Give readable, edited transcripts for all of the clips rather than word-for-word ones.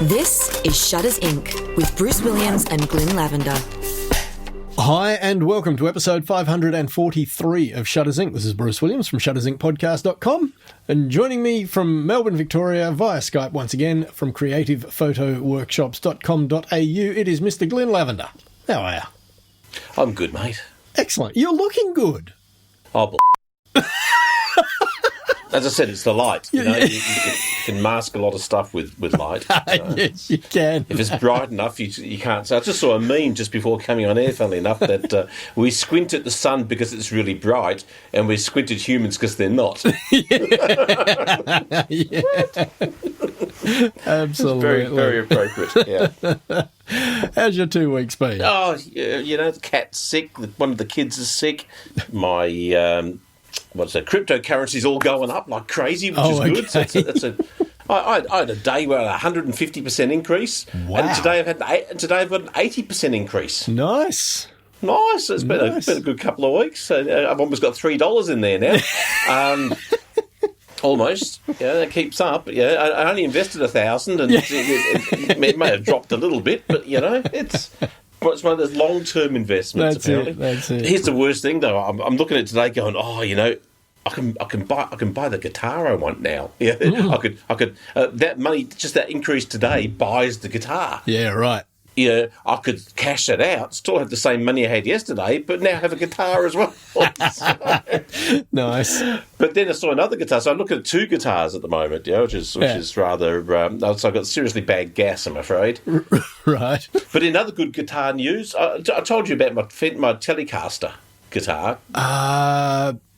This is Shutters Inc. with Bruce Williams and Glynn Lavender. Hi and welcome to episode 543 of Shutters Inc. This is Bruce Williams from shuttersincpodcast.com, and joining me from Melbourne, Victoria via Skype once again from creativephotoworkshops.com.au, it is Mr. Glynn Lavender. How are you? I'm good, mate. Excellent. You're looking good. Oh, as I said, it's the light. You know, you can mask a lot of stuff with light. So Yes, you can. if it's bright enough, you can't. So I just saw a meme just before coming on air, funnily enough, that we squint at the sun because it's really bright, and we squint at humans because they're not. Yeah. Absolutely. Very, very appropriate. Yeah. How's your 2 weeks been? Oh, you know, the cat's sick. One of the kids is sick. My cryptocurrency's all going up like crazy, which is good. Okay. So I had a day where I had a 150% increase. Wow. And today I've got an 80% increase. Nice. Nice. It's been Nice. a good couple of weeks. So I've almost got $3 in there now. Almost. Yeah, that keeps up. Yeah, I only invested 1,000, and it may have dropped a little bit, but you know, it's one of those long-term investments. Apparently, That's it. Here's the worst thing, though. I'm looking at it today, going, oh, you know, I can buy the guitar I want now. Yeah, I could. That money, just that increase today, buys the guitar. Yeah, right. Yeah, I could cash it out, still have the same money I had yesterday, but now have a guitar as well. Nice. But then I saw another guitar, so I'm looking at 2 guitars at the moment, which is rather. So I've got seriously bad gas, I'm afraid. Right. But in other good guitar news, I told you about my Telecaster guitar.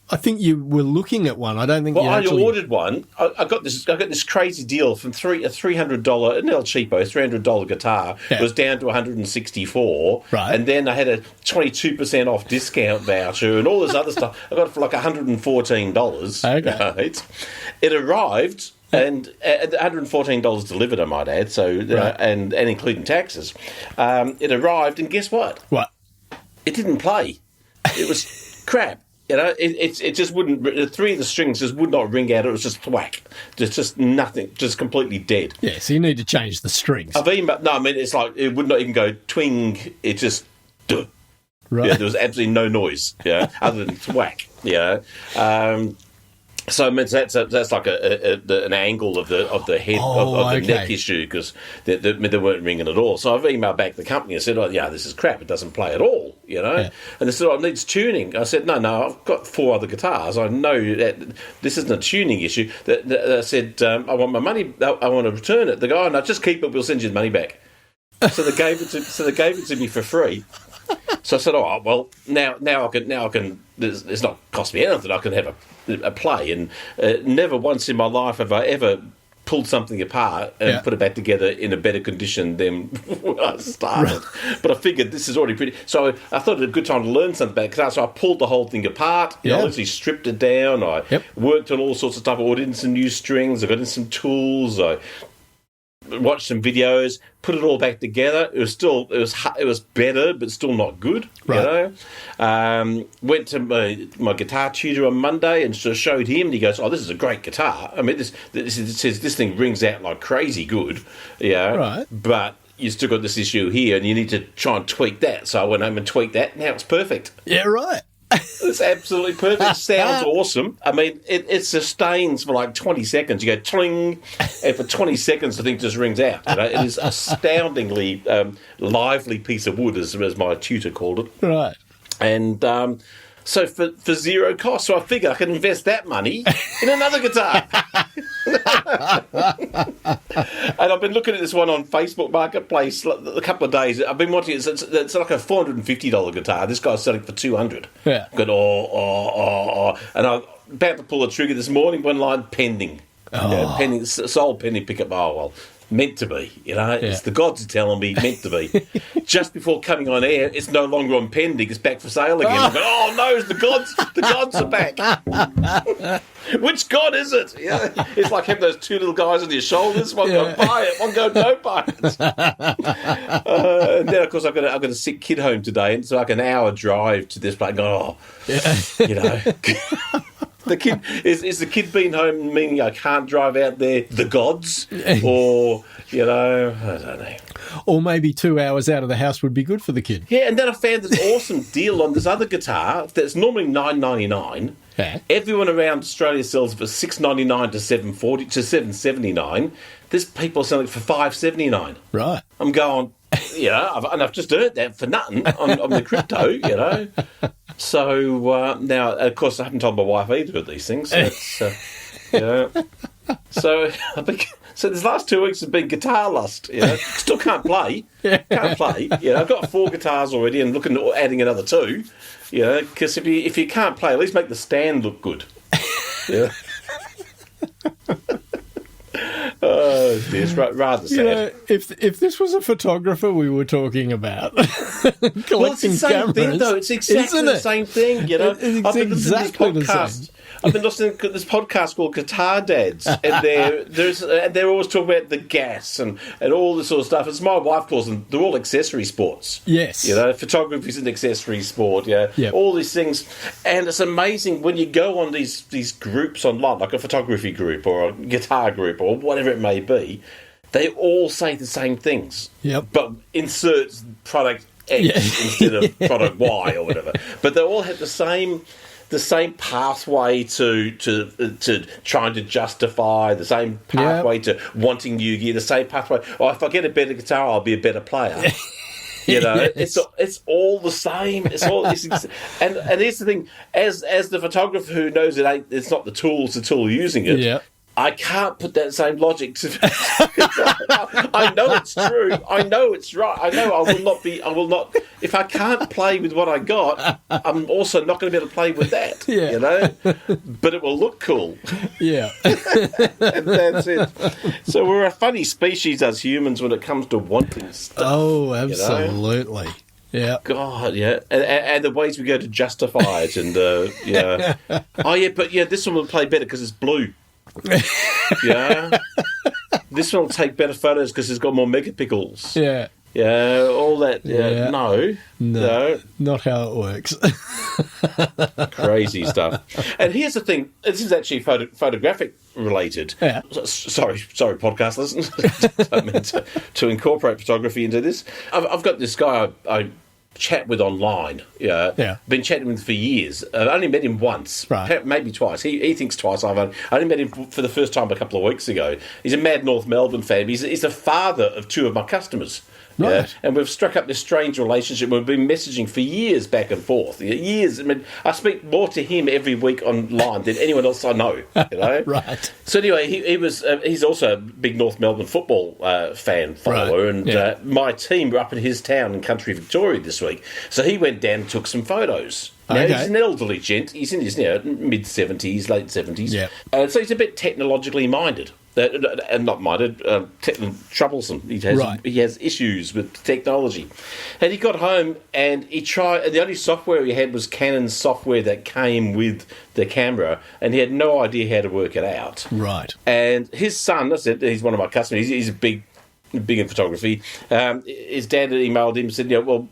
I think you were looking at one. I don't think you actually... I ordered one. I got this crazy deal from a $300, an El Cheapo, $300 guitar. Yeah. It was down to $164. Right. And then I had a 22% off discount voucher and all this other stuff. I got it for like $114. Okay. Right. It arrived, and $114 delivered, I might add, so Right. and including taxes. It arrived, and guess what? What? It didn't play. It was crap. You know, it just wouldn't. 3 of the strings just would not ring out. It was just thwack, just nothing, just completely dead. Yeah, so you need to change the strings. It's like it would not even go twing. It just, duh. Right. Yeah, there was absolutely no noise. Yeah, other than thwack. Yeah. So I mean, that's like an angle of the head of the neck issue, because they weren't ringing at all. So I've emailed back the company and said, "Oh, yeah, this is crap. It doesn't play at all." You know, Yeah. and they said, "Oh, it needs tuning." I said, "No, I've got 4 other guitars. I know that this isn't a tuning issue." I said, "I want my money. I want to return it." The guy, "No, just keep it. We'll send you the money back." So they gave it to me for free. So I said, "Oh, well, now I can. It's not cost me anything. I can have a play." And never once in my life have I ever pulled something apart and put it back together in a better condition than when I started. But I figured this is already pretty. So I thought it was a good time to learn something about guitar. So I pulled the whole thing apart. I literally stripped it down. I worked on all sorts of stuff. I ordered in some new strings. I got in some tools. I watched some videos, put it all back together. It was better, but still not good. Right. You know, went to my guitar tutor on Monday and sort of showed him, and he goes, "Oh, this is a great guitar. I mean, this thing rings out like crazy good. Yeah, Right. But you still got this issue here, and you need to try and tweak that." So I went home and tweaked that. Now it's perfect. Yeah, right. It's absolutely perfect. Sounds awesome. I mean, it sustains for like 20 seconds. You go tling, and for 20 seconds the thing just rings out. You know? It is astoundingly lively piece of wood, as my tutor called it. Right. And so for zero cost, so I figured I could invest that money in another guitar. And I've been looking at this one on Facebook Marketplace a couple of days. I've been watching it. It's like a $450 guitar. This guy's selling for $200. Yeah. Good. And I'm about to pull the trigger this morning. One line pending. Pending. Sold pending pickup. Oh well. Meant to be, you know. Yeah. It's the gods are telling me meant to be. Just before coming on air, it's no longer on pending. It's back for sale again. I'm going, oh no, the gods are back. Which god is it? Yeah, it's like having those 2 little guys on your shoulders. One go buy it, one go don't buy it. And then of course I've got a sick kid home today, and it's like an hour drive to this place. You know. The kid is the kid being home meaning I can't drive out there, the gods, or I don't know. Or maybe 2 hours out of the house would be good for the kid. Yeah, and then I found this awesome deal on this other guitar that's normally $9.99. Yeah. Everyone around Australia sells it for $6.99 to $7.40 to $7.79. There's people selling it for $5.79. Right. I'm going, I've just earned that for nothing on the crypto, So now, of course, I haven't told my wife either of these things. So So these last 2 weeks have been guitar lust. Still can't play. Can't play. I've got 4 guitars already and looking at adding another 2. Because if you can't play, at least make the stand look good. Yeah. Oh, dear, it's rather sad. If this was a photographer we were talking about, collecting well, it's the same cameras, thing, though. It's exactly the same thing. It's I've been listening to this exactly the podcast. same. I've been listening to this podcast called Guitar Dads, and they're always talking about the gas and all this sort of stuff. As my wife calls them, they're all accessory sports. Yes. Photography is an accessory sport. Yep. All these things, and it's amazing when you go on these groups online, like a photography group or a guitar group or whatever it may be. They all say the same things. Yep. But inserts product X instead of product Y or whatever. But they all have the same pathway to trying to justify, the same pathway to wanting new gear, the same pathway. Oh, if I get a better guitar, I'll be a better player. Yes. It's all the same. And here's the thing: as the photographer who knows it's not the tool, it's the tool using it. Yeah. I can't put that same logic to. I know it's true. I know it's right. I know I will not. If I can't play with what I got, I'm also not going to be able to play with that. Yeah. But it will look cool. Yeah. And that's it. So we're a funny species as humans when it comes to wanting stuff. Oh, absolutely. Yeah. God, yeah. And the ways we go to justify it and, Oh, yeah, but this one will play better because it's blue. This one will take better photos because it's got more megapixels. Yeah. Yeah, all that. Yeah. No. Not how it works. Crazy stuff. And here's the thing. This is actually photographic related. Yeah. Sorry, podcast listeners. I meant to incorporate photography into this. I've got this guy I chat with online. Been chatting with him for years. I've only met him once, right? Maybe twice. He thinks twice. I only met him for the first time a couple of weeks ago. He's a mad North Melbourne fan. He's the father of 2 of my customers. Right. And we've struck up this strange relationship. We've been messaging for years back and forth. Years. I mean, I speak more to him every week online than anyone else I know. Right. So anyway, he's also a big North Melbourne football follower, right. and my team were up in his town in country Victoria this week. So he went down and took some photos. Now, okay. He's an elderly gent. He's in his mid-70s, late 70s. Yeah. So he's a bit technologically minded. And not minded, troublesome. He has issues with technology. And he got home and he tried, and the only software he had was Canon's software that came with the camera, and he had no idea how to work it out. Right. And his son, I said, he's one of my customers, he's a big in photography. His dad had emailed him and said, well,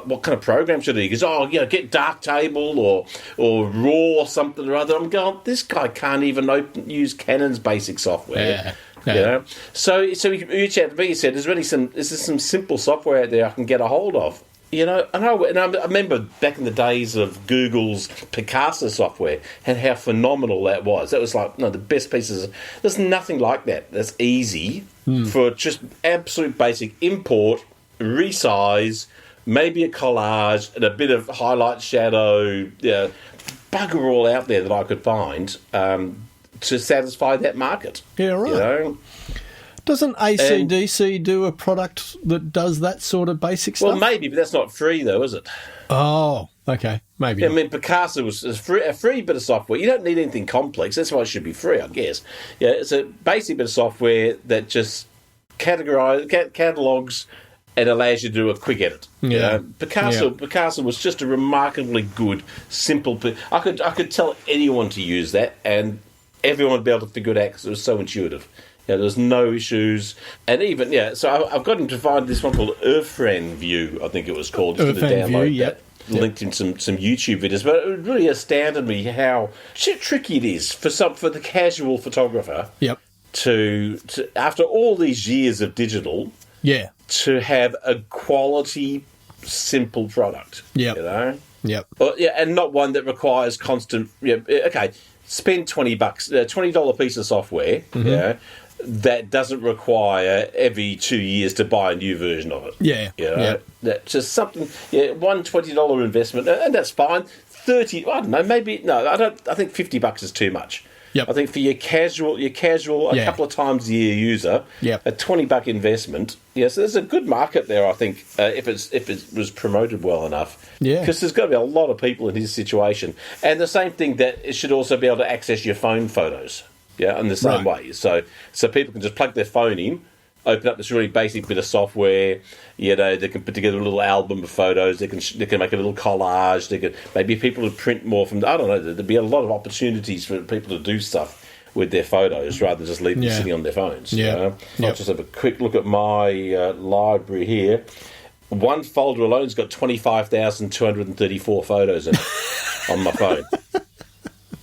what kind of program should he? He goes, get Darktable or RAW or something or other. I'm going, this guy can't even use Canon's basic software. Yeah. So he reached out to me. He said, is there some simple software out there I can get a hold of? And I remember back in the days of Google's Picasa software and how phenomenal that was. That was like the best pieces. There's nothing like that. That's easy for just absolute basic import, resize, maybe a collage and a bit of highlight, shadow, bugger all out there that I could find to satisfy that market. Yeah, right. Doesn't AC/DC do a product that does that sort of basic stuff? Well, maybe, but that's not free, though, is it? Oh, okay. Maybe. I mean, Picasa was a free bit of software. You don't need anything complex. That's why it should be free, I guess. Yeah, it's a basic bit of software that just catalogs and allows you to do a quick edit. Yeah. Picasa was just a remarkably good, simple. I could tell anyone to use that, and everyone would be able to figure it out because it was so intuitive. There was no issues. And even, so I've got him to find this one called Earthfriend View, I think it was called. Earthfriend View, yep. linked in some YouTube videos, but it really astounded me how tricky it is for the casual photographer. Yep. To after all these years of digital, to have a quality, simple product. Yep. You know. Yep. And not one that requires constant. Okay, spend $20, $20 piece of software. Mm-hmm. Yeah. That doesn't require every 2 years to buy a new version of it. Yeah. That's just something. Yeah, one $20 investment, and that's fine. 30. I don't know. Maybe no. I don't. I think $50 is too much. Yep. I think for your casual, a couple of times a year user, a $20 investment. Yes, there's a good market there. I think if it was promoted well enough. Yeah. Because there's got to be a lot of people in his situation, and the same thing that it should also be able to access your phone photos. Yeah, in the same way. So people can just plug their phone in, open up this really basic bit of software. They can put together a little album of photos. They can make a little collage. Maybe people would print more from. I don't know. There'd be a lot of opportunities for people to do stuff with their photos rather than just leave them sitting on their phones. Yeah. I'll just have a quick look at my library here. One folder alone's got 25,234 photos in it on my phone,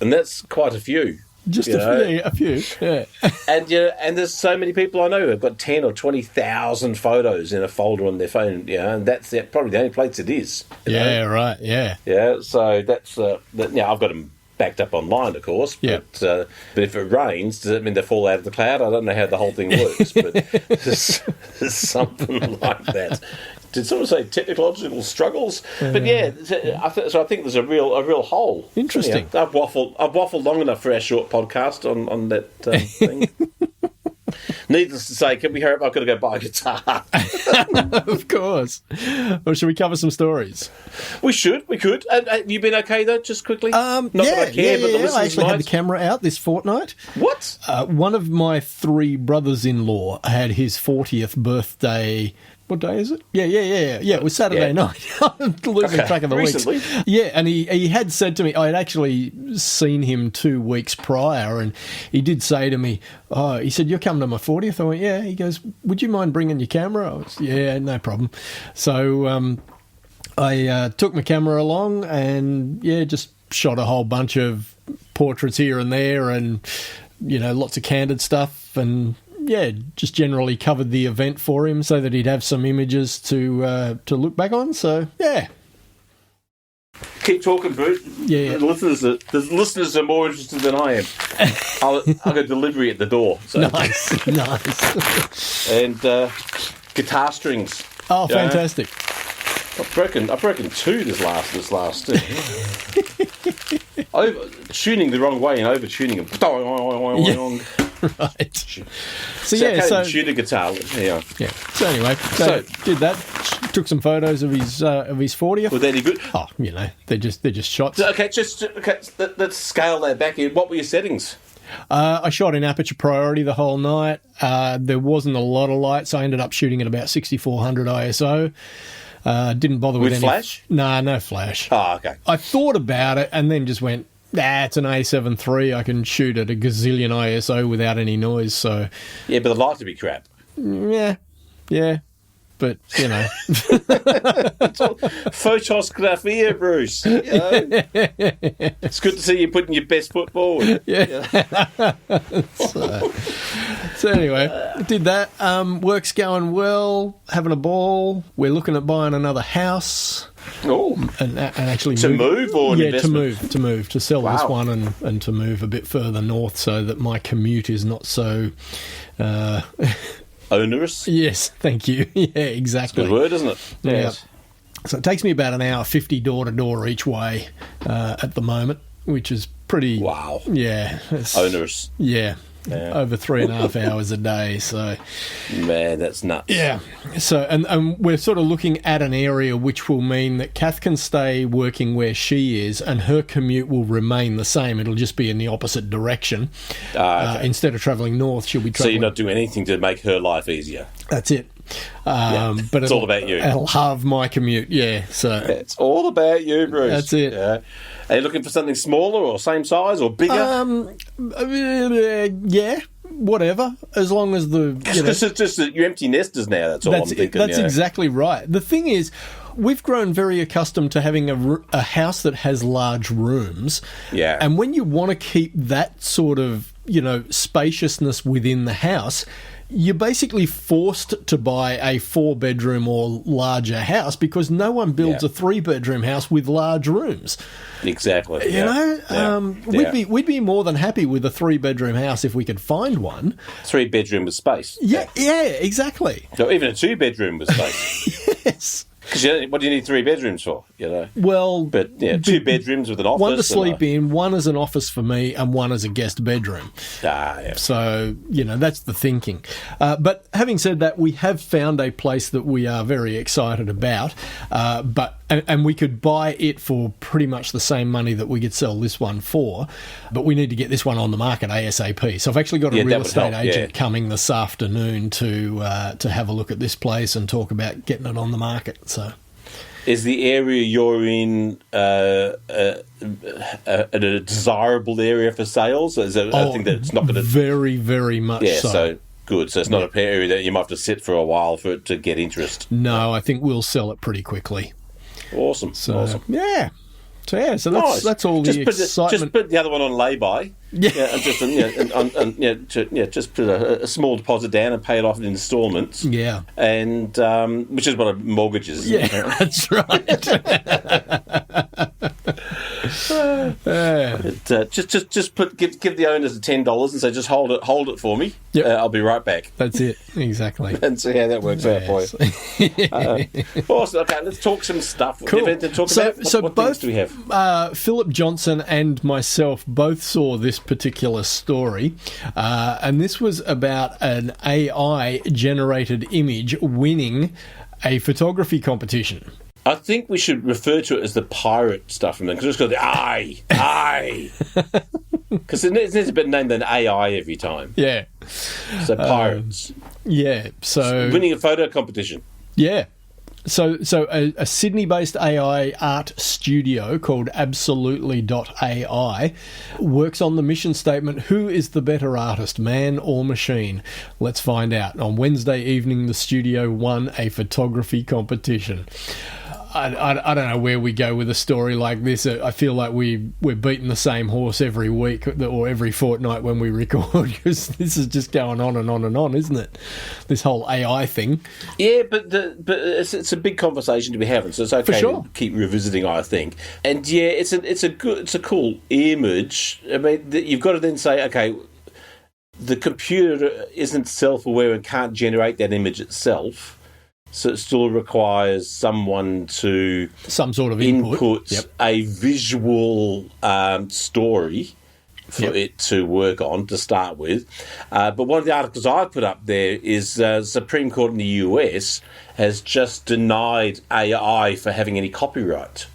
and that's quite a few. Just a few, yeah. And there's so many people I know who have got 10 or 20,000 photos in a folder on their phone, and that's probably the only place it is. Yeah, right, yeah. Yeah, so that's I've got them backed up online, of course. But if it rains, does that mean they fall out of the cloud? I don't know how the whole thing works, but there's something like that. Did someone say technological struggles? But I think there's a real hole. Interesting. I've waffled long enough for our short podcast on that thing. Needless to say, can we hurry up? I've got to go buy a guitar. Of course. Well, should we cover some stories? We could. Have you been okay, though, just quickly? Not that I care, but the listeners I actually might. had the camera out this fortnight. What? One of my 3 brothers-in-law had his 40th birthday. What day is it? Yeah. It was Saturday night. I'm losing track of the recently. weeks. Yeah, and he had said to me, I had actually seen him 2 weeks prior, and he did say to me, he said, "You're coming to my 40th?" I went, "Yeah." He goes, "Would you mind bringing your camera?" I was, "Yeah, no problem." So I took my camera along and, just shot a whole bunch of portraits here and there and, lots of candid stuff and... just generally covered the event for him so that he'd have some images to look back on. So, Keep talking, Bruce. Yeah. The listeners are more interested than I am. I'll go delivery at the door. So. Nice. And guitar strings. Oh, fantastic. I've broken 2 this last. Tuning the wrong way and over tuning them. Right. So tune a guitar. Yeah. So anyway, did that. Took some photos of his 40th. Were they any good? Oh, they're just shots. Let's scale that back in. What were your settings? I shot in aperture priority the whole night. There wasn't a lot of light, so I ended up shooting at about 6400 ISO. Didn't bother with any flash? Nah, no flash. Oh, okay. I thought about it and then just went, it's an A7 III. I can shoot at a gazillion ISO without any noise. So yeah, but the lights would be crap. Yeah. But, Photosgraphia, Bruce. It's good to see you putting your best foot forward. Yeah. So anyway, did that. Work's going well, having a ball. We're looking at buying another house. Oh, and actually move or an investment? to move to sell this one and to move a bit further north so that my commute is not so onerous. Yes, thank you. Yeah, exactly. That's a good word, isn't it? Yes. So it takes me about an hour 50 door to door each way at the moment, which is pretty. Wow. Yeah. Onerous. Yeah. Over 3.5 hours a day. So, man, that's nuts. Yeah. So, and we're sort of looking at an area which will mean that Kath can stay working where she is, and her commute will remain the same. It'll just be in the opposite direction. Okay. Instead of travelling north, she'll be travelling. So you're not doing anything to make her life easier. That's it. But it's all about you. I'll halve my commute. Yeah. So it's all about you, Bruce. That's it. Yeah. Are you looking for something smaller or same size or bigger? Yeah, whatever. As long as the... It's just that you're empty nesters now, that's all I'm thinking. That's exactly right. The thing is, we've grown very accustomed to having a house that has large rooms. Yeah. And when you want to keep that sort of, spaciousness within the house, you're basically forced to buy a 4-bedroom or larger house because no one builds a 3-bedroom house with large rooms. Exactly. We'd be more than happy with a 3-bedroom house if we could find one. 3-bedroom with space. Yeah, exactly. So even a 2-bedroom with space. Yes. Because what do you need 3 bedrooms for? Well, but 2 bedrooms with an office. One to sleep in, one as an office for me, and one as a guest bedroom. So that's the thinking. But having said that, we have found a place that we are very excited about. And we could buy it for pretty much the same money that we could sell this one for, but we need to get this one on the market ASAP. So I've actually got a real estate agent coming this afternoon to have a look at this place and talk about getting it on the market. So, is the area you're in a desirable area for sales? Is it a thing that it's not going to... Very, very much so. So good. So it's not an area that you might have to sit for a while for it to get interest. No, I think we'll sell it pretty quickly. Awesome. Yeah. So that's all the excitement. Just put the other one on lay-by. And just put a small deposit down and pay it off in instalments. Yeah. And which is what a mortgage is. Yeah, that's right. Give the owners $10 and say, just hold it for me. Yep. I'll be right back. That's it, exactly. And see how that works out for you. Awesome. Okay, let's talk some stuff. Cool. What things do we have? Philip Johnson and myself both saw this particular story, and this was about an AI-generated image winning a photography competition. I think we should refer to it as the pirate stuff from them, because it's got the I. Because there's a better name than AI every time. Yeah. So pirates. So winning a photo competition. Yeah. So a Sydney-based AI art studio called Absolutely.ai works on the mission statement, who is the better artist, man or machine? Let's find out. On Wednesday evening, the studio won a photography competition. I don't know where we go with a story like this. I feel like we're beating the same horse every week or every fortnight when we record, because this is just going on and on and on, isn't it? This whole AI thing. Yeah, but it's a big conversation to be having, so it's okay to keep revisiting, I think. And yeah, it's a cool image. I mean, you've got to then say, okay, the computer isn't self-aware and can't generate that image itself. So it still requires someone to... some sort of input. A visual story for it to work on to start with. But one of the articles I put up there is the Supreme Court in the US has just denied AI for having any copyright.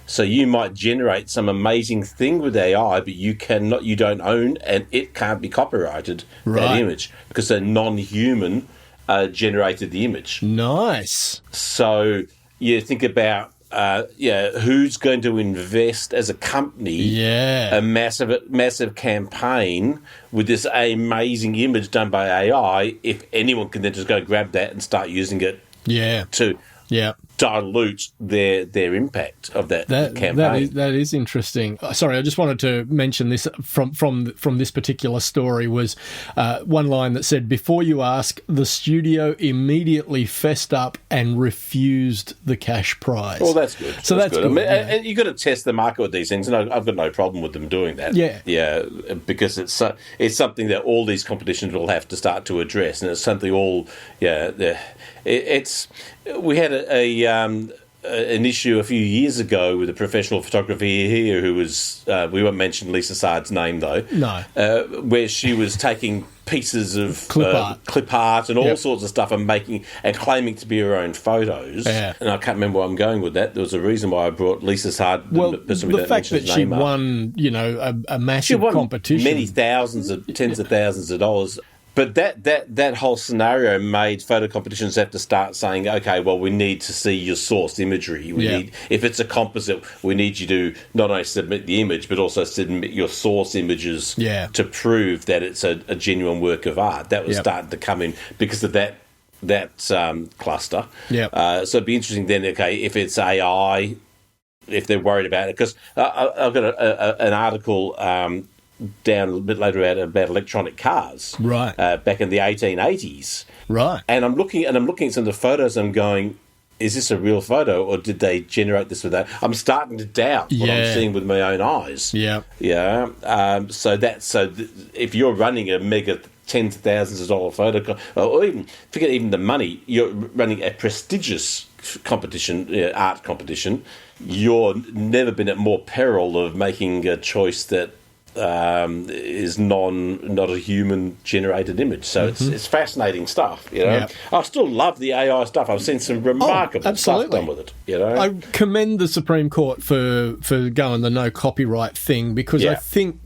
So you might generate some amazing thing with AI, but you don't own, and it can't be copyrighted, that image, because they're non-human... generated the image. Nice. So you think about who's going to invest as a company a massive campaign with this amazing image done by AI, if anyone can then just go grab that and start using it to dilute their impact of that campaign. That is interesting. Sorry, I just wanted to mention this from this particular story was one line that said, before you ask, the studio immediately fessed up and refused the cash prize. Well, that's good. So that's good. I mean, and you've got to test the market with these things, and I've got no problem with them doing that. Yeah, because it's something that all these competitions will have to start to address, and it's something we had an issue a few years ago with a professional photographer here who was, we won't mention Lisa Sard's name though, where she was taking pieces of clip art and all sorts of stuff and claiming to be her own photos. And I can't remember where I'm going with that. There was a reason why I brought Lisa Sard. The fact that she won, a massive competition, many tens of thousands of dollars. But that whole scenario made photo competitions have to start saying, okay, well, we need to see your source imagery. We need, if it's a composite, we need you to not only submit the image, but also submit your source images to prove that it's a genuine work of art. That was starting to come in because of that cluster. So it'd be interesting then, okay, if it's AI, if they're worried about it. Because I've got an article down a bit later about electronic cars, back in the 1880s, and I'm looking at some of the photos. And I'm going, is this a real photo, or did they generate this with that? I'm starting to doubt what I'm seeing with my own eyes. So if you're running a mega tens of thousands of dollar photo, or even forget even the money, you're running a prestigious competition, art competition. You're never been at more peril of making a choice that is not a human generated image. So it's fascinating stuff. I still love the AI stuff. I've seen some remarkable stuff done with it. I commend the Supreme Court for going the no copyright thing, because I think,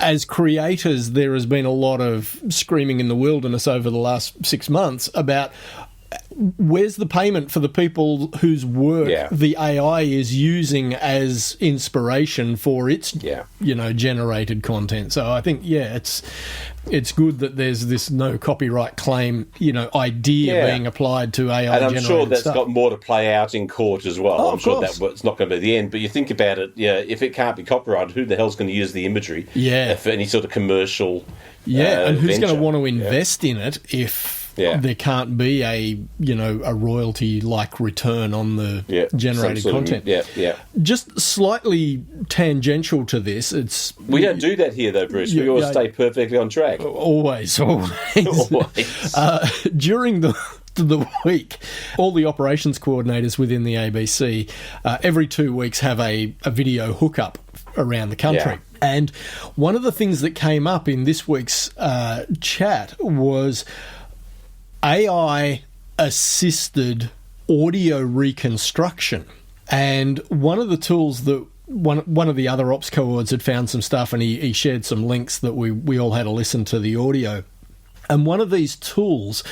as creators, there has been a lot of screaming in the wilderness over the last 6 months about where's the payment for the people whose work the AI is using as inspiration for its generated content. So I think it's good that there's this no copyright claim idea being applied to AI, and I'm sure that's stuff. got more to play out in court as well. I'm sure course. it's not going to be the end, but you think about it, if it can't be copyrighted, who the hell's going to use the imagery for any sort of commercial and who's going to want to venture? invest in it if there can't be a royalty-like return on the generated content. Just slightly tangential to this, we don't do that here, though, Bruce. We always stay perfectly on track. Always. During the week, all the operations coordinators within the ABC every 2 weeks have a video hookup around the country. And one of the things that came up in this week's chat was AI-assisted audio reconstruction. And one of the tools that one of the other ops coords had found some stuff, and he shared some links that we all had to listen to the audio. And one of these tools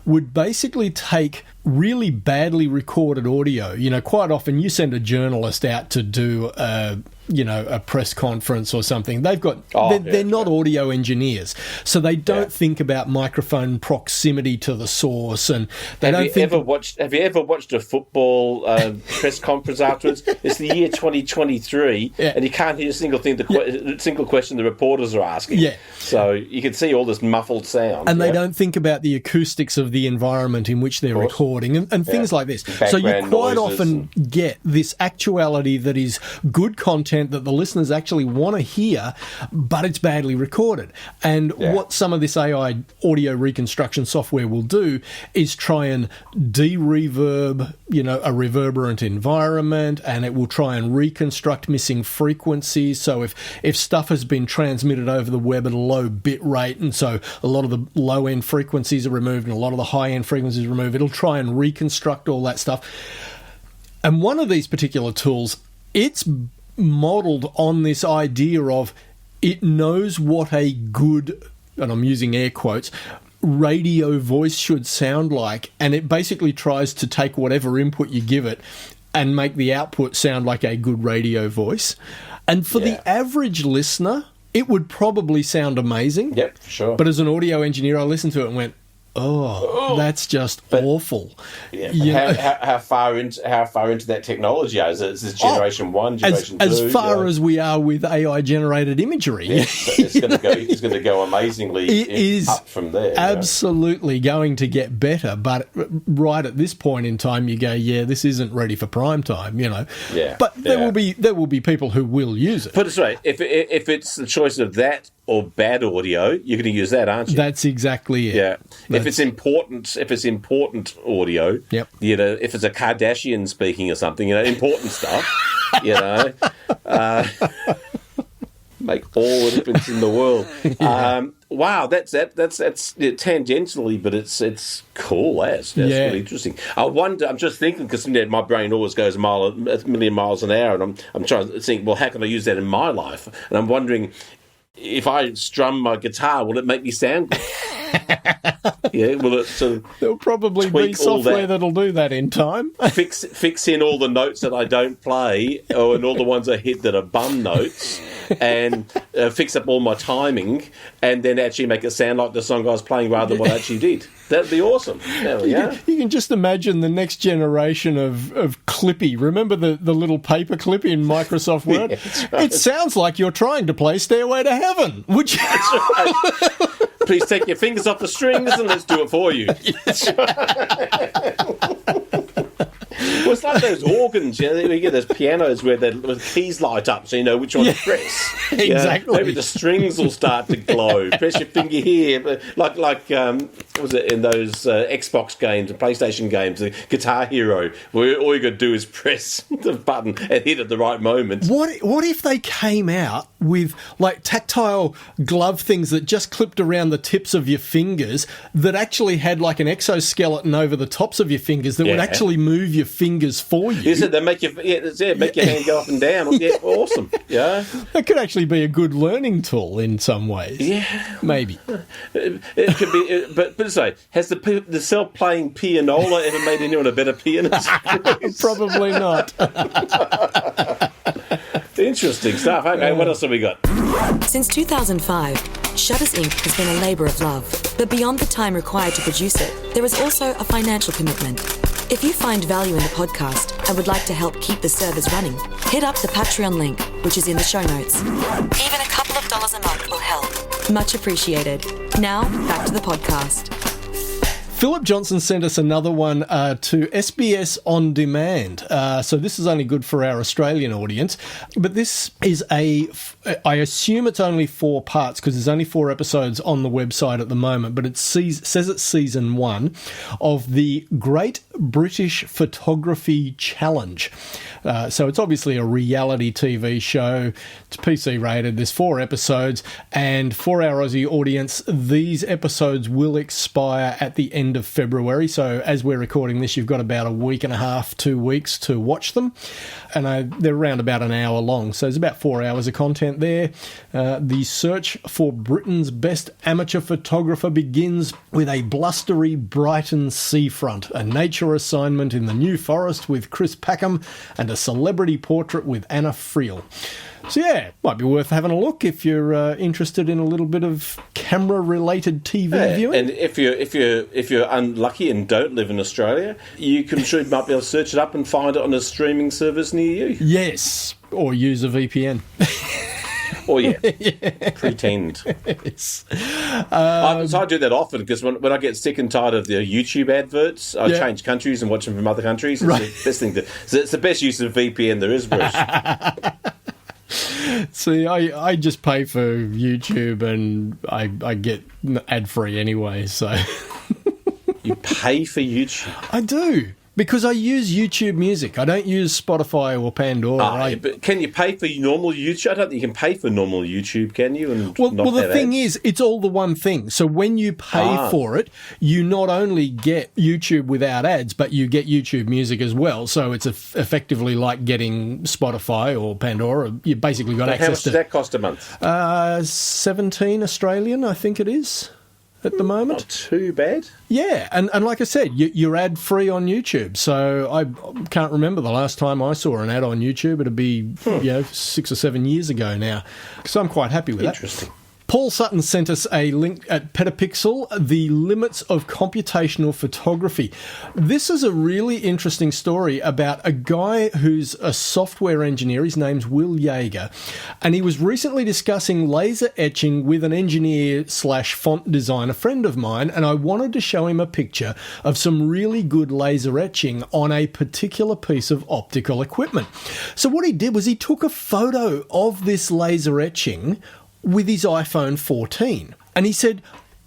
would basically take really badly recorded audio. Quite often you send a journalist out to do a press conference or something. They've got they're not audio engineers, so they don't think about microphone proximity to the source, and they don't think. Have you ever watched a football press conference afterwards? It's the year 2023, and you can't hear a single thing, single question the reporters are asking. So you can see all this muffled sound, and they don't think about the acoustics of the environment in which they're recording and things like this. So you quite often get this actuality that is good content that the listeners actually want to hear, but it's badly recorded. And what some of this AI audio reconstruction software will do is try and de-reverb, a reverberant environment, and it will try and reconstruct missing frequencies. So if stuff has been transmitted over the web at a low bit rate, and so a lot of the low-end frequencies are removed and a lot of the high-end frequencies are removed, it'll try and reconstruct all that stuff. And one of these particular tools, it's modelled on this idea of it knows what a good, and I'm using air quotes, radio voice should sound like, and it basically tries to take whatever input you give it and make the output sound like a good radio voice. And for the average listener, it would probably sound amazing. Yep, for sure. But as an audio engineer, I listened to it and went, that's just awful. How far into that technology is it? Is this generation 1, generation 2? As far as we are with AI generated imagery, it's going to go amazingly up from there. Absolutely going to get better, but right at this point in time, you go, this isn't ready for prime time, But there will be people who will use it. Put it straight, if it's the choice of that or bad audio, you're going to use that, aren't you? That's exactly it. Yeah. If it's important audio, if it's a Kardashian speaking or something, important stuff, make all the difference in the world. Wow, that's tangentially, but it's cool. That's really interesting. I wonder. I'm just thinking because my brain always goes a million miles an hour, and I'm trying to think. Well, how can I use that in my life? And I'm wondering, if I strum my guitar, will it make me sound good? Yeah, will it sort of There'll probably be software that'll do that in time. fix in all the notes that I don't play, and all the ones I hit that are bum notes, and fix up all my timing, and then actually make it sound like the song I was playing rather than what I actually did. That'd be awesome. There we go. You can just imagine the next generation of Clippy. Remember the little paper clip in Microsoft Word? Yeah, right. It sounds like you're trying to play Stairway to Heaven. Would you? That's right. Please take your fingers off the strings and let's do it for you. Well, it's like those organs, you get those pianos where the keys light up so you know which one to press. Exactly. Maybe the strings will start to glow. Press your finger here. Like what was it in those Xbox games and PlayStation games, the Guitar Hero, where all you got to do is press the button and hit at the right moment. What if they came out with like tactile glove things that just clipped around the tips of your fingers that actually had like an exoskeleton over the tops of your fingers that would actually move your fingers for you? Is it? They make your hand go up and down. Yeah, awesome. Yeah, that could actually be a good learning tool in some ways. Yeah, maybe it could be. But say, has the self-playing pianola ever made anyone a better pianist? Probably not. Interesting stuff. Okay, what else have we got? Since 2005, Shutters Inc. has been a labour of love. But beyond the time required to produce it, there is also a financial commitment. If you find value in the podcast and would like to help keep the servers running, hit up the Patreon link, which is in the show notes. Even a couple of dollars a month will help. Much appreciated. Now, back to the podcast. Philip Johnson sent us another one to SBS On Demand. So this is only good for our Australian audience. But this is I assume it's only 4 parts because there's only 4 episodes on the website at the moment. But it says it's season 1 of the Great British Photography Challenge. So it's obviously a reality TV show. It's PC rated. There's 4 episodes. And for our Aussie audience, these episodes will expire at the end of February. So as we're recording this, you've got about a week and a half, 2 weeks to watch them. And they're around about an hour long. So there's about 4 hours of content there. The search for Britain's best amateur photographer begins with a blustery Brighton seafront, a nature assignment in the New Forest with Chris Packham, and a celebrity portrait with Anna Friel. So yeah, might be worth having a look if you're interested in a little bit of camera-related TV viewing. And if you're unlucky and don't live in Australia, you might be able to search it up and find it on a streaming service near you. Yes, or use a VPN. Oh, yeah. Pretend. Yes. So I do that often because when I get sick and tired of the YouTube adverts, I change countries and watch them from other countries. It's the best thing it's the best use of VPN there is, Bruce. See, I just pay for YouTube and I get ad-free anyway, so... You pay for YouTube? I do. Because I use YouTube Music. I don't use Spotify or Pandora. But can you pay for normal YouTube? I don't think you can pay for normal YouTube, can you? Well, the thing is, it's all the one thing. So when you pay for it, you not only get YouTube without ads, but you get YouTube Music as well. So it's effectively like getting Spotify or Pandora. You basically got access to... How much does that cost a month? 17 Australian, I think it is. At the moment. Not too bad. Yeah, and like I said, you're ad-free on YouTube. So I can't remember the last time I saw an ad on YouTube. It'd be 6 or 7 years ago now. So I'm quite happy with that. Interesting. Paul Sutton sent us a link at Petapixel, The Limits of Computational Photography. This is a really interesting story about a guy who's a software engineer. His name's Will Yeager, and he was recently discussing laser etching with an engineer/font designer friend of mine, and I wanted to show him a picture of some really good laser etching on a particular piece of optical equipment. So what he did was he took a photo of this laser etching with his iPhone 14. And he said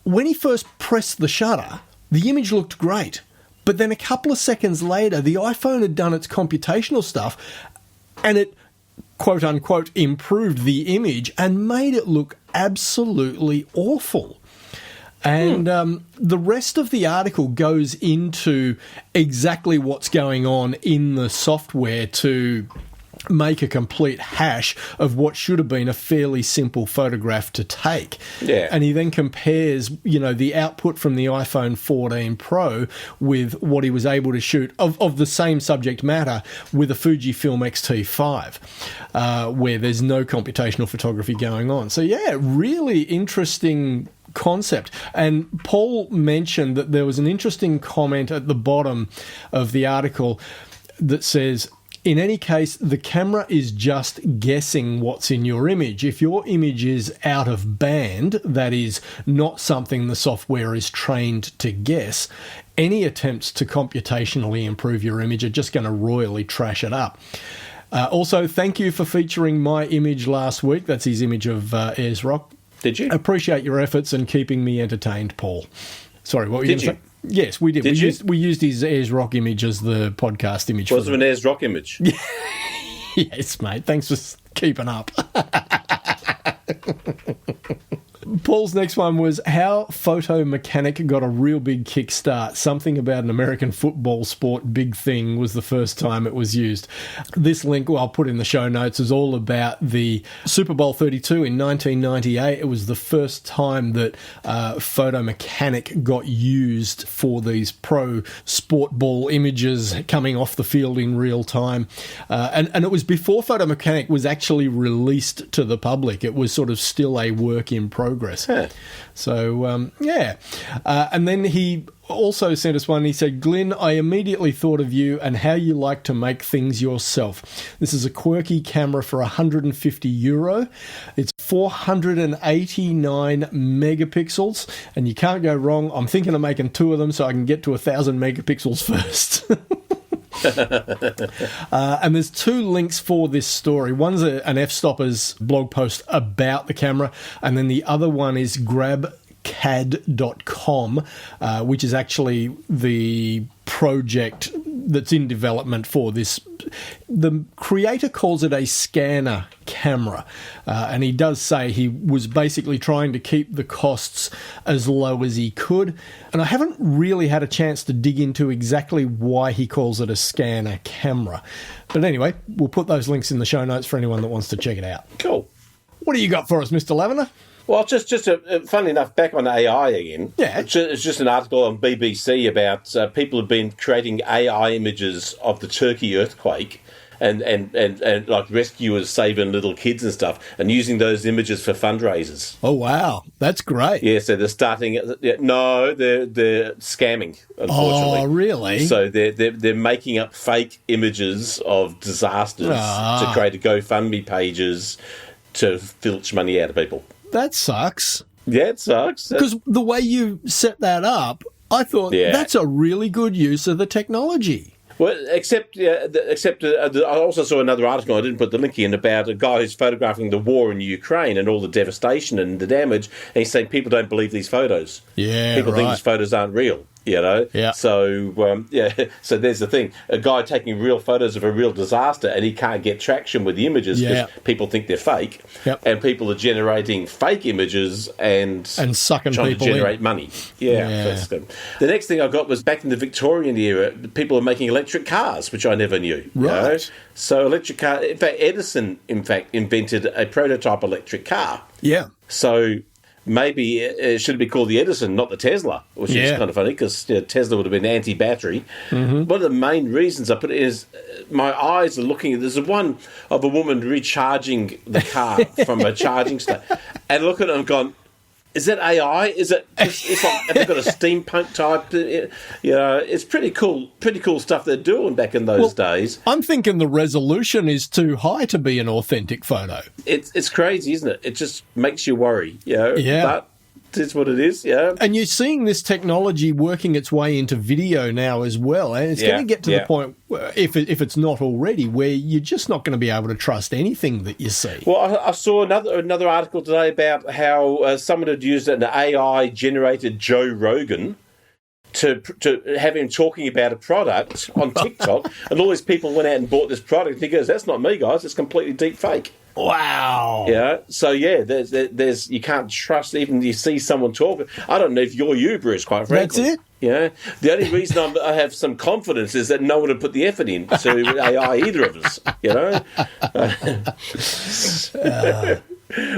when he first pressed the shutter, the image looked great. But then a couple of seconds later, the iPhone had done its computational stuff and it, quote unquote, improved the image and made it look absolutely awful. And the rest of the article goes into exactly what's going on in the software to make a complete hash of what should have been a fairly simple photograph to take. Yeah. And he then compares, the output from the iPhone 14 Pro with what he was able to shoot of the same subject matter with a Fujifilm X-T5, where there's no computational photography going on. So, yeah, really interesting concept. And Paul mentioned that there was an interesting comment at the bottom of the article that says, in any case, the camera is just guessing what's in your image. If your image is out of band, that is not something the software is trained to guess, any attempts to computationally improve your image are just going to royally trash it up. Also, thank you for featuring my image last week. That's his image of Ayers Rock. Did you? Appreciate your efforts and keeping me entertained, Paul. Sorry, what were you going to say? Yes, we did. We used his Ayers Rock image as the podcast image. Was it an Ayers Rock image? Yes, mate. Thanks for keeping up. Paul's next one was how Photo Mechanic got a real big kickstart. Something about an American football sport big thing was the first time it was used. This link, I'll put in the show notes, is all about the Super Bowl 32 in 1998. It was the first time that Photo Mechanic got used for these pro sport ball images coming off the field in real time. And it was before Photo Mechanic was actually released to the public. It was sort of still a work in progress. Huh. So, and then he also sent us one. He said, Glynn, I immediately thought of you and how you like to make things yourself. This is a quirky camera for €150. It's 489 megapixels, and you can't go wrong. I'm thinking of making two of them so I can get to 1,000 megapixels first. And there's two links for this story. One's an F-Stoppers blog post about the camera, and then the other one is grabcad.com, which is actually the project that's in development for this. The creator calls it a scanner camera, and he does say he was basically trying to keep the costs as low as he could. And I haven't really had a chance to dig into exactly why he calls it a scanner camera. But anyway, we'll put those links in the show notes for anyone that wants to check it out. Cool. What do you got for us, Mr. Lavender? Well, funnily enough, back on AI again. Yeah. It's just an article on BBC about people have been creating AI images of the Turkey earthquake and like rescuers saving little kids and stuff and using those images for fundraisers. Oh, wow. That's great. Yeah, so they're starting... No, they're scamming, unfortunately. Oh, really? So they're making up fake images of disasters to create GoFundMe pages to filch money out of people. That sucks. Yeah, it sucks. Because the way you set that up, I thought that's a really good use of the technology. Well, except I also saw another article, I didn't put the link in, about a guy who's photographing the war in Ukraine and all the devastation and the damage, and he's saying people don't believe these photos. Yeah, people think these photos aren't real. You know, So so there's the thing: a guy taking real photos of a real disaster, and he can't get traction with the images because people think they're fake, and people are generating fake images and sucking trying people to generate in. money. That's good. The next thing I got was back in the Victorian era, people are making electric cars, which I never knew. Right. You know? So electric car. In fact, Edison, invented a prototype electric car. Yeah. So maybe it should be called the Edison, not the Tesla, which is kind of funny because Tesla would have been anti-battery. Mm-hmm. One of the main reasons I put it is my eyes are looking. There's one of a woman recharging the car from a charging station, and look at it and gone, is that AI? Is it? It's like, have they got a steampunk type? It's pretty cool stuff they're doing back in those days. I'm thinking the resolution is too high to be an authentic photo. It's crazy, isn't it? It just makes you worry, Yeah. But it's what it is, And you're seeing this technology working its way into video now as well, and it's going to get to the point, if it's not already, where you're just not going to be able to trust anything that you see. Well, I saw another article today about how someone had used an AI-generated Joe Rogan to have him talking about a product on TikTok, and all these people went out and bought this product. And he goes, "That's not me, guys. It's completely deep fake." Wow. Yeah. So there's you can't trust even you see someone talking. I don't know if you're you, Bruce, quite frankly. That's it. You know, the only reason I have some confidence is that no one would put the effort in to AI, either of us. You know,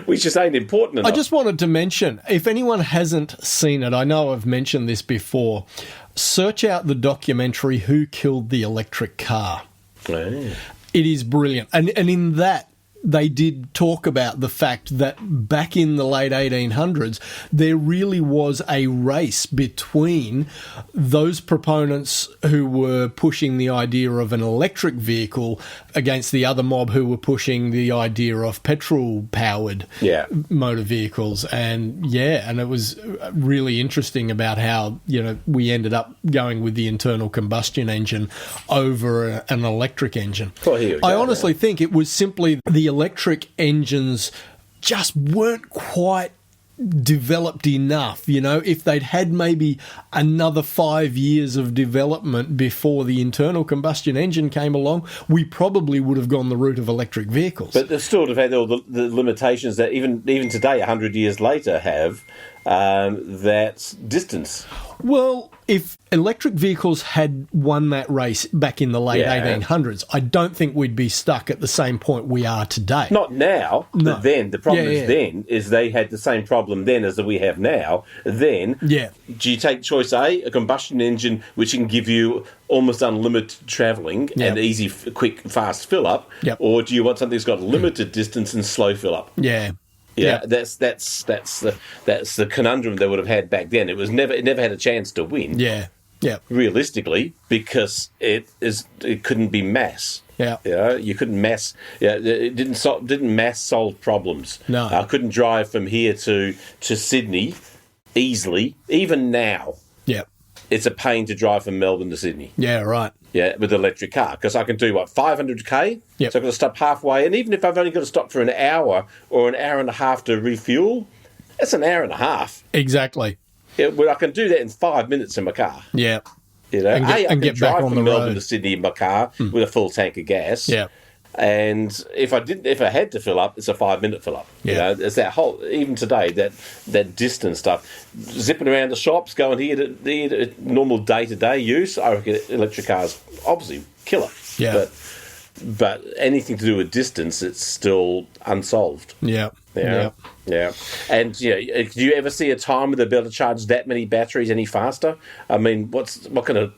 which just ain't important enough. I just wanted to mention, if anyone hasn't seen it, I know I've mentioned this before, search out the documentary Who Killed the Electric Car. Yeah. It is brilliant. And in that, they did talk about the fact that back in the late 1800s, there really was a race between those proponents who were pushing the idea of an electric vehicle against the other mob who were pushing the idea of petrol-powered motor vehicles. And it was really interesting about how, you know, we ended up going with the internal combustion engine over an electric engine. Well, here we go, I honestly think it was simply the electric engines just weren't quite developed enough. You know, if they'd had maybe another 5 years of development before the internal combustion engine came along, we probably would have gone the route of electric vehicles. But they still would have had all the limitations that even today, 100 years later, have that distance. Well, if electric vehicles had won that race back in the late 1800s, I don't think we'd be stuck at the same point we are today. Not now, No. but then. The problem is they had the same problem then as that we have now. Then, do you take choice A, a combustion engine which can give you almost unlimited travelling and easy, quick, fast fill-up, or do you want something that's got limited distance and slow fill-up? Yeah, that's the conundrum they would have had back then. It never had a chance to win. Realistically, because it couldn't be mass. You couldn't mass. It didn't mass solve problems. No, I couldn't drive from here to Sydney easily. Even now, it's a pain to drive from Melbourne to Sydney. With an electric car, because I can do 500k. So I've got to stop halfway, and even if I've only got to stop for an hour or an hour and a half to refuel, that's an hour and a half. Exactly. Well, I can do that in 5 minutes in my car. You know, I can get drive back on from the Melbourne road to Sydney in my car with a full tank of gas. And if I had to fill up, it's a 5-minute fill up. You know, it's that whole, even today, that distance stuff, zipping around the shops, going here to normal day-to-day use. I reckon electric cars obviously killer. But anything to do with distance, it's still unsolved. And do you ever see a time where they'll be able to charge that many batteries any faster? I mean, what kind of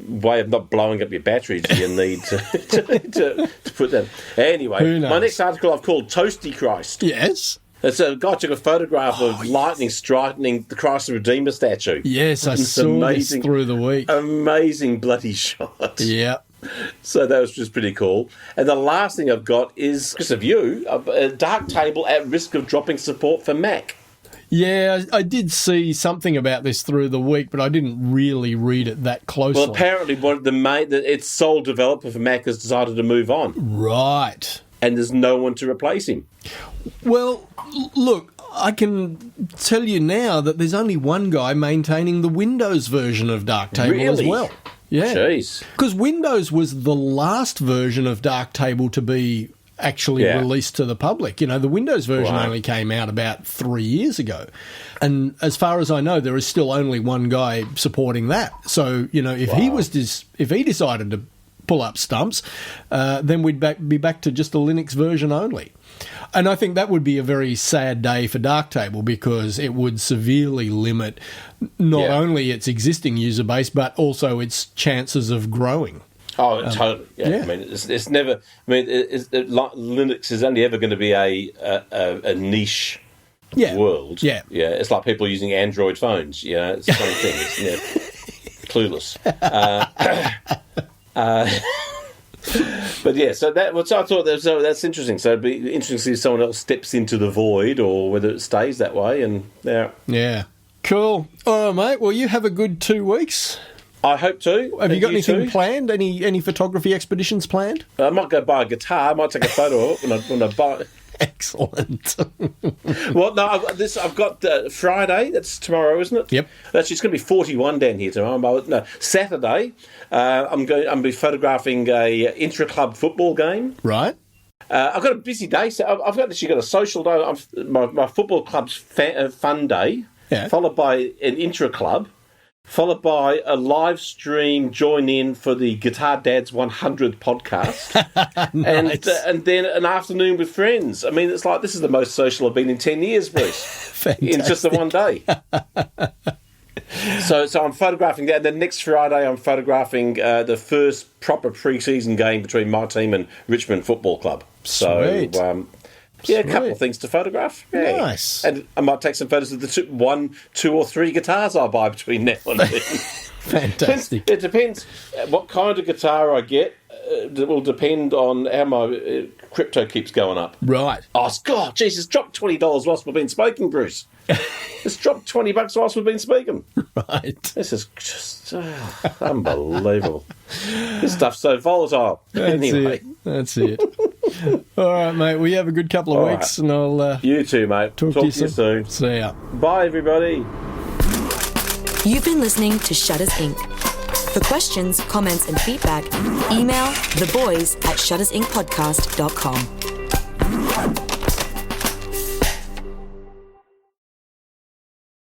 way of not blowing up your batteries do you need to put them? Anyway, my next article I've called Toasty Christ. Yes. It's a guy took a photograph of lightning striking the Christ the Redeemer statue. Yes, I saw this through the week. Amazing bloody shot. So that was just pretty cool. And the last thing I've got is, because of you, a dark table at risk of dropping support for Mac. Yeah, I did see something about this through the week, but I didn't really read it that closely. Well, apparently its sole developer for Mac has decided to move on. Right. And there's no one to replace him. Well, look, I can tell you now that there's only one guy maintaining the Windows version of Darktable as well. Jeez. Because Windows was the last version of Darktable to be actually released to the public. You know, the Windows version only came out about 3 years ago. And as far as I know, there is still only one guy supporting that. So, you know, if he decided to pull up stumps, then we'd be back to just the Linux version only. And I think that would be a very sad day for Darktable, because it would severely limit not only its existing user base, but also its chances of growing. Oh, totally. I mean, it's never. I mean, Linux is only ever going to be a niche world. It's like people using Android phones. You know, it's the same thing. It's clueless. But so I thought that's interesting. So it'd be interesting to see if someone else steps into the void, or whether it stays that way. And cool. All right, mate. Well, you have a good 2 weeks. I hope to. Have you got anything planned? Any photography expeditions planned? I might go buy a guitar. I might take a photo of it when I buy it. Excellent. Well, no, I've got Friday. That's tomorrow, isn't it? Yep. Actually, it's going to be 41 down here tomorrow. No, Saturday. I'm going to be photographing a intra-club football game. Right. I've got a busy day. So I've actually got a social day. My football club's fun day, followed by an intra-club. followed by a live stream join in for the Guitar Dad's 100th podcast, Nice. and then an afternoon with friends. I mean, it's like this is the most social I've been in 10 years, Bruce, in just the one day. So I'm photographing that. Then next Friday, I'm photographing the first proper pre-season game between my team and Richmond Football Club. Sweet. So, a couple of things to photograph. Yeah. Nice. And I might take some photos of the 1, 2 or 3 guitars I buy between now and then. Fantastic. It depends what kind of guitar I get. It will depend on how my crypto keeps going up. Right. Oh, God, Jesus, dropped $20 whilst we've been speaking, Bruce. It's dropped $20 whilst we've been speaking. Right. This is just unbelievable. This stuff's so volatile. Anyway. That's it. All right, mate. We have a good couple of All weeks, and I'll you too, mate. talk to you soon. soon. See ya. Bye, everybody. You've been listening to Shutters Inc. For questions, comments, and feedback, email theboys@shuttersincpodcast.com.